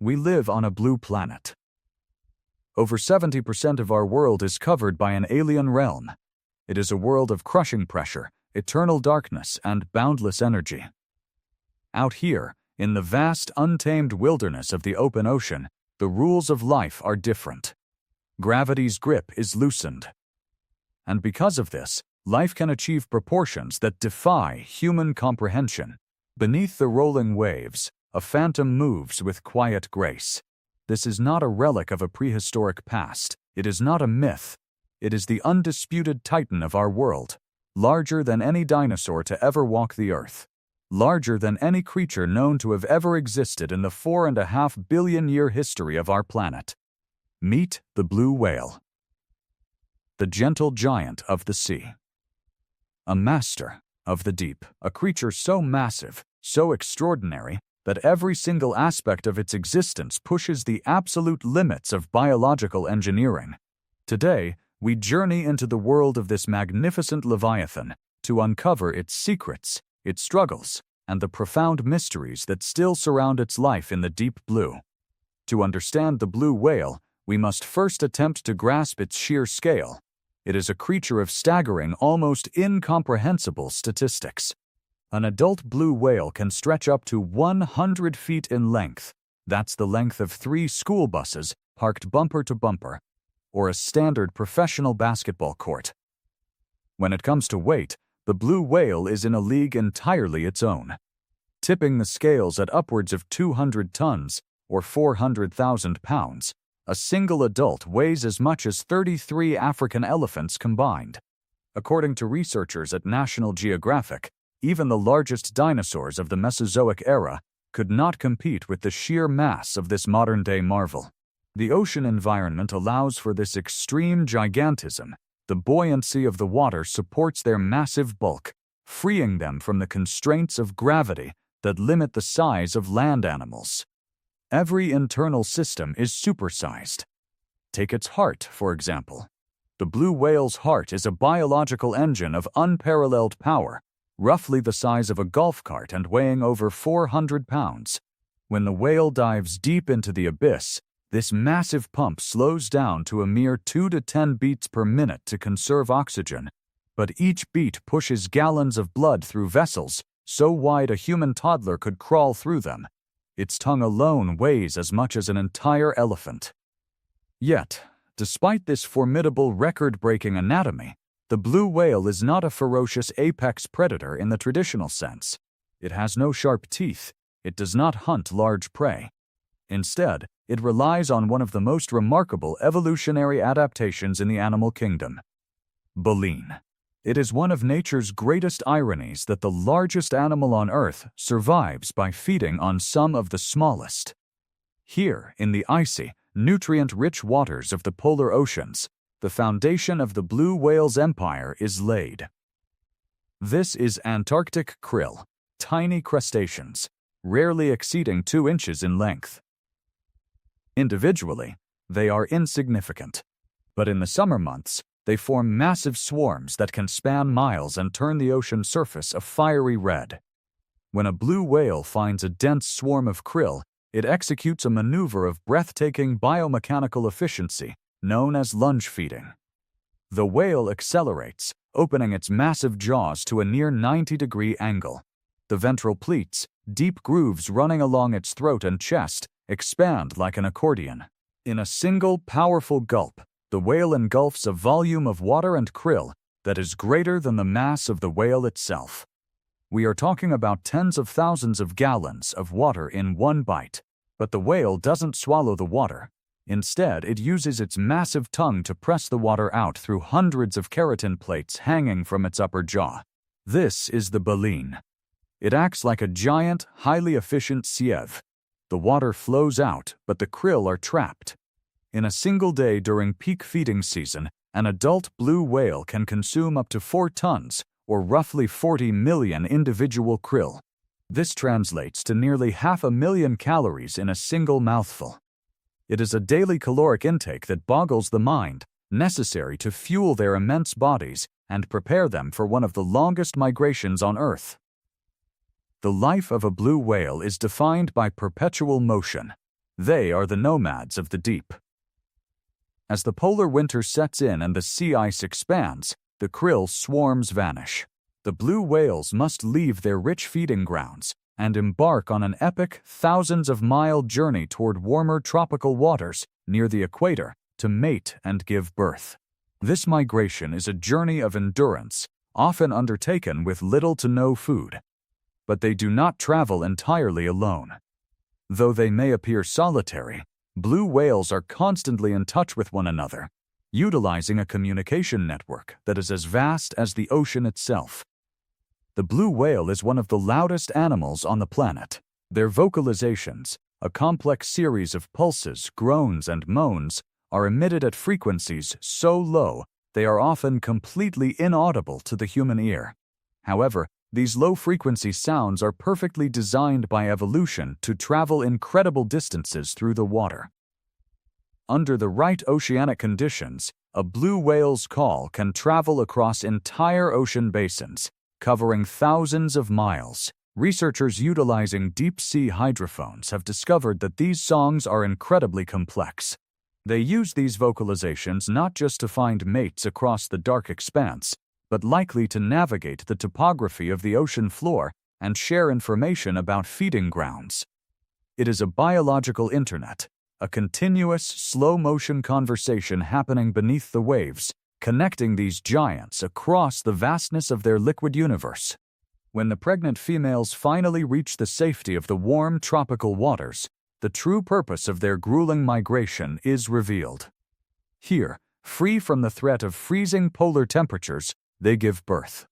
We live on a blue planet. Over 70% of our world is covered by an alien realm. It is a world of crushing pressure, eternal darkness, and boundless energy. Out here, in the vast, untamed wilderness of the open ocean, the rules of life are different. Gravity's grip is loosened. And because of this, life can achieve proportions that defy human comprehension. Beneath the rolling waves, a phantom moves with quiet grace. This is not a relic of a prehistoric past. It is not a myth. It is the undisputed titan of our world, larger than any dinosaur to ever walk the earth, larger than any creature known to have ever existed in the 4.5 billion-year history of our planet. Meet the blue whale, the gentle giant of the sea. A master of the deep, a creature so massive, so extraordinary, that every single aspect of its existence pushes the absolute limits of biological engineering. Today, we journey into the world of this magnificent Leviathan to uncover its secrets, its struggles, and the profound mysteries that still surround its life in the deep blue. To understand the blue whale, we must first attempt to grasp its sheer scale. It is a creature of staggering, almost incomprehensible statistics. An adult blue whale can stretch up to 100 feet in length. That's the length of 3 school buses parked bumper to bumper, or a standard professional basketball court. When it comes to weight, the blue whale is in a league entirely its own, tipping the scales at upwards of 200 tons, or 400,000 pounds. A single adult weighs as much as 33 African elephants combined. According to researchers at National Geographic, even the largest dinosaurs of the Mesozoic era could not compete with the sheer mass of this modern-day marvel. The ocean environment allows for this extreme gigantism. The buoyancy of the water supports their massive bulk, freeing them from the constraints of gravity that limit the size of land animals. Every internal system is supersized. Take its heart, for example. The blue whale's heart is a biological engine of unparalleled power, roughly the size of a golf cart and weighing over 400 pounds. When the whale dives deep into the abyss, this massive pump slows down to a mere 2 to 10 beats per minute to conserve oxygen, but each beat pushes gallons of blood through vessels so wide a human toddler could crawl through them. Its tongue alone weighs as much as an entire elephant. Yet, despite this formidable record-breaking anatomy, the blue whale is not a ferocious apex predator in the traditional sense. It has no sharp teeth. It does not hunt large prey. Instead, it relies on one of the most remarkable evolutionary adaptations in the animal kingdom: baleen. It is one of nature's greatest ironies that the largest animal on Earth survives by feeding on some of the smallest. Here, in the icy, nutrient-rich waters of the polar oceans, the foundation of the blue whale's empire is laid. This is Antarctic krill, tiny crustaceans, rarely exceeding 2 inches in length. Individually, they are insignificant, but in the summer months, they form massive swarms that can span miles and turn the ocean surface a fiery red. When a blue whale finds a dense swarm of krill, it executes a maneuver of breathtaking biomechanical efficiency known as lunge feeding. The whale accelerates, opening its massive jaws to a near 90-degree angle. The ventral pleats, deep grooves running along its throat and chest, expand like an accordion. In a single powerful gulp, the whale engulfs a volume of water and krill that is greater than the mass of the whale itself. We are talking about tens of thousands of gallons of water in one bite, but the whale doesn't swallow the water. Instead, it uses its massive tongue to press the water out through hundreds of keratin plates hanging from its upper jaw. This is the baleen. It acts like a giant, highly efficient sieve. The water flows out, but the krill are trapped. In a single day during peak feeding season, an adult blue whale can consume up to 4 tons, or roughly 40 million individual krill. This translates to nearly 500,000 calories in a single mouthful. It is a daily caloric intake that boggles the mind, necessary to fuel their immense bodies and prepare them for one of the longest migrations on Earth. The life of a blue whale is defined by perpetual motion. They are the nomads of the deep. As the polar winter sets in and the sea ice expands, the krill swarms vanish. The blue whales must leave their rich feeding grounds and embark on an epic thousands-of-mile journey toward warmer tropical waters near the equator to mate and give birth. This migration is a journey of endurance, often undertaken with little to no food. But they do not travel entirely alone. Though they may appear solitary, blue whales are constantly in touch with one another, utilizing a communication network that is as vast as the ocean itself. The blue whale is one of the loudest animals on the planet. Their vocalizations, a complex series of pulses, groans, and moans, are emitted at frequencies so low they are often completely inaudible to the human ear. However, these low-frequency sounds are perfectly designed by evolution to travel incredible distances through the water. Under the right oceanic conditions, a blue whale's call can travel across entire ocean basins, covering thousands of miles. Researchers utilizing deep-sea hydrophones have discovered that these songs are incredibly complex. They use these vocalizations not just to find mates across the dark expanse, but likely to navigate the topography of the ocean floor and share information about feeding grounds. It is a biological internet, a continuous, slow-motion conversation happening beneath the waves, connecting these giants across the vastness of their liquid universe. When the pregnant females finally reach the safety of the warm tropical waters, the true purpose of their grueling migration is revealed. Here, free from the threat of freezing polar temperatures, they give birth.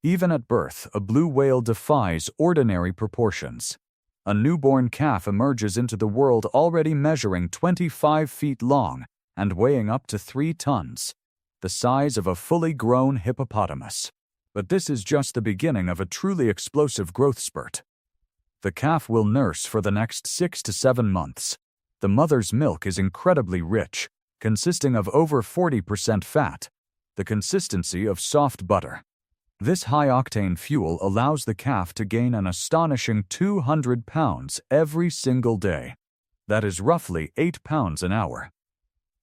Even at birth, a blue whale defies ordinary proportions. A newborn calf emerges into the world already measuring 25 feet long and weighing up to 3 tons, the size of a fully grown hippopotamus. But this is just the beginning of a truly explosive growth spurt. The calf will nurse for the next 6 to 7 months. The mother's milk is incredibly rich, consisting of over 40% fat, the consistency of soft butter. This high-octane fuel allows the calf to gain an astonishing 200 pounds every single day. That is roughly 8 pounds an hour.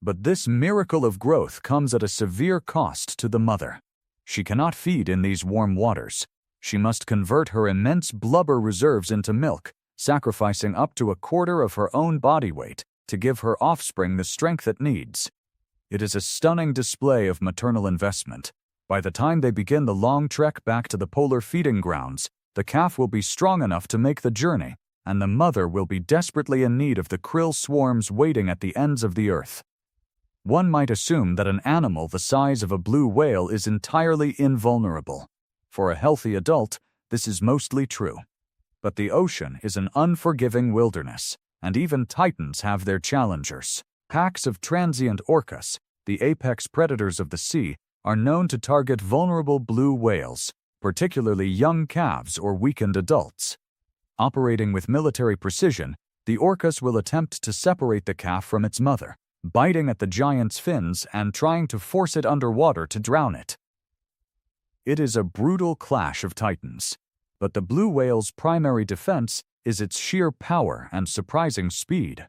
But this miracle of growth comes at a severe cost to the mother. She cannot feed in these warm waters. She must convert her immense blubber reserves into milk, sacrificing up to a quarter of her own body weight to give her offspring the strength it needs. It is a stunning display of maternal investment. By the time they begin the long trek back to the polar feeding grounds, the calf will be strong enough to make the journey, and the mother will be desperately in need of the krill swarms waiting at the ends of the earth. One might assume that an animal the size of a blue whale is entirely invulnerable. For a healthy adult, this is mostly true. But the ocean is an unforgiving wilderness, and even titans have their challengers. Packs of transient orcas, the apex predators of the sea, are known to target vulnerable blue whales, particularly young calves or weakened adults. Operating with military precision, the orcas will attempt to separate the calf from its mother, biting at the giant's fins and trying to force it underwater to drown it. It is a brutal clash of titans, but the blue whale's primary defense is its sheer power and surprising speed.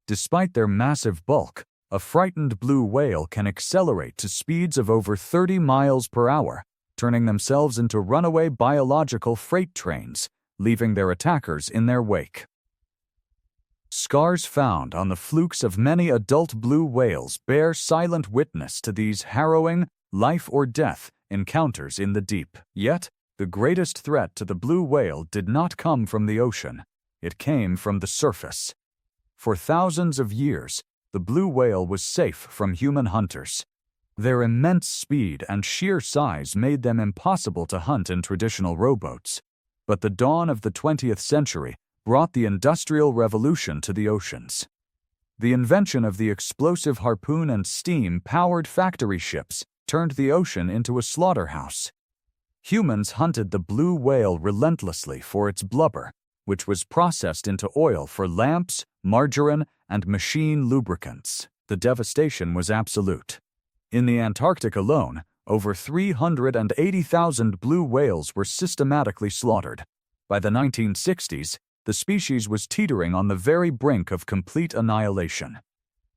Despite their massive bulk, a frightened blue whale can accelerate to speeds of over 30 miles per hour, turning themselves into runaway biological freight trains, leaving their attackers in their wake. Scars found on the flukes of many adult blue whales bear silent witness to these harrowing, life-or-death encounters in the deep. Yet, the greatest threat to the blue whale did not come from the ocean. It came from the surface. For thousands of years, the blue whale was safe from human hunters. Their immense speed and sheer size made them impossible to hunt in traditional rowboats. But the dawn of the 20th century brought the Industrial Revolution to the oceans. The invention of the explosive harpoon and steam-powered factory ships turned the ocean into a slaughterhouse. Humans hunted the blue whale relentlessly for its blubber, which was processed into oil for lamps, margarine, and machine lubricants. The devastation was absolute. In the Antarctic alone, over 380,000 blue whales were systematically slaughtered. By the 1960s, the species was teetering on the very brink of complete annihilation.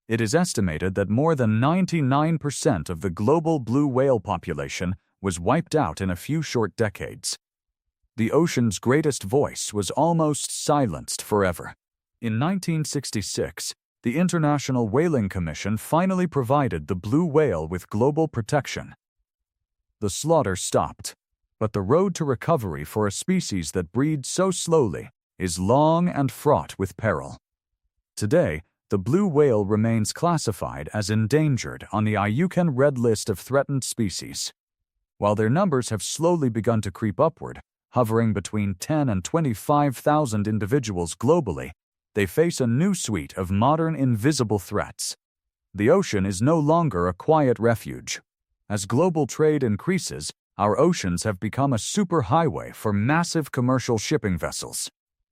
It is estimated that more than 99% of the global blue whale population was wiped out in a few short decades. The ocean's greatest voice was almost silenced forever. In 1966, the International Whaling Commission finally provided the blue whale with global protection. The slaughter stopped, but the road to recovery for a species that breeds so slowly is long and fraught with peril. Today, the blue whale remains classified as endangered on the IUCN Red List of threatened species. While their numbers have slowly begun to creep upward, hovering between 10 and 25,000 individuals globally, they face a new suite of modern invisible threats. The ocean is no longer a quiet refuge. As global trade increases, our oceans have become a superhighway for massive commercial shipping vessels.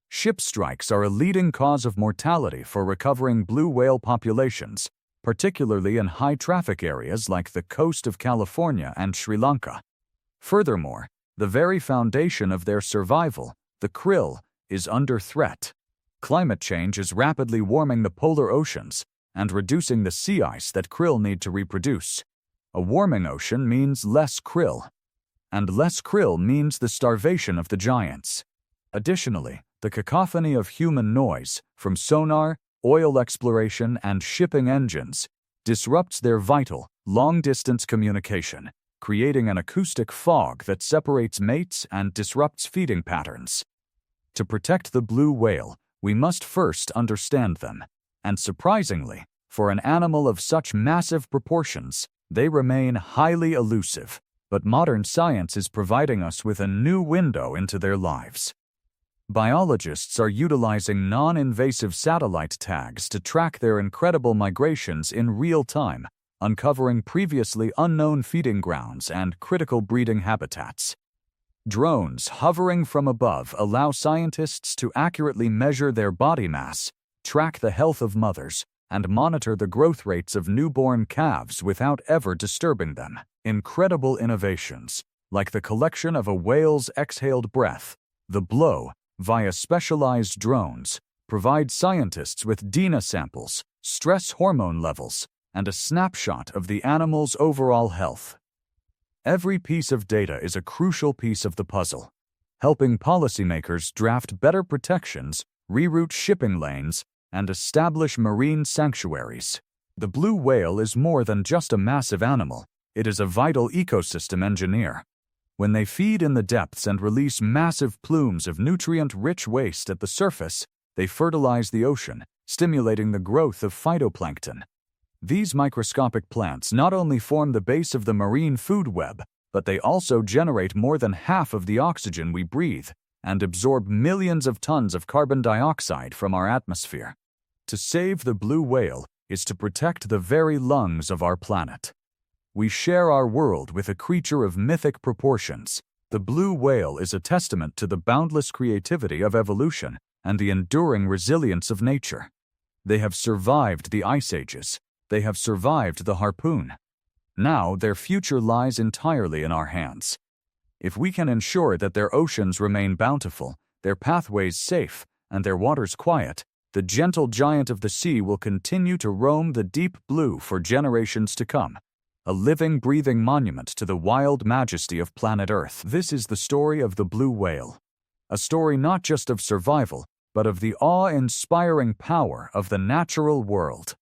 Ship strikes are a leading cause of mortality for recovering blue whale populations, particularly in high-traffic areas like the coast of California and Sri Lanka. Furthermore, the very foundation of their survival, the krill, is under threat. Climate change is rapidly warming the polar oceans and reducing the sea ice that krill need to reproduce. A warming ocean means less krill, and less krill means the starvation of the giants. Additionally, the cacophony of human noise, from sonar, oil exploration, and shipping engines, disrupts their vital, long-distance communication, creating an acoustic fog that separates mates and disrupts feeding patterns. To protect the blue whale, we must first understand them, and surprisingly, for an animal of such massive proportions, they remain highly elusive, but modern science is providing us with a new window into their lives. Biologists are utilizing non-invasive satellite tags to track their incredible migrations in real time, uncovering previously unknown feeding grounds and critical breeding habitats. Drones hovering from above allow scientists to accurately measure their body mass, track the health of mothers, and monitor the growth rates of newborn calves without ever disturbing them. Incredible innovations, like the collection of a whale's exhaled breath, the blow, via specialized drones, provide scientists with DNA samples, stress hormone levels, and a snapshot of the animal's overall health. Every piece of data is a crucial piece of the puzzle, helping policymakers draft better protections, reroute shipping lanes, and establish marine sanctuaries. The blue whale is more than just a massive animal, it is a vital ecosystem engineer. When they feed in the depths and release massive plumes of nutrient-rich waste at the surface, they fertilize the ocean, stimulating the growth of phytoplankton. These microscopic plants not only form the base of the marine food web, but they also generate more than half of the oxygen we breathe and absorb millions of tons of carbon dioxide from our atmosphere. To save the blue whale is to protect the very lungs of our planet. We share our world with a creature of mythic proportions. The blue whale is a testament to the boundless creativity of evolution and the enduring resilience of nature. They have survived the ice ages. They have survived the harpoon. Now their future lies entirely in our hands. If we can ensure that their oceans remain bountiful, their pathways safe, and their waters quiet, the gentle giant of the sea will continue to roam the deep blue for generations to come. A living, breathing monument to the wild majesty of planet Earth. This is the story of the blue whale. A story not just of survival, but of the awe-inspiring power of the natural world.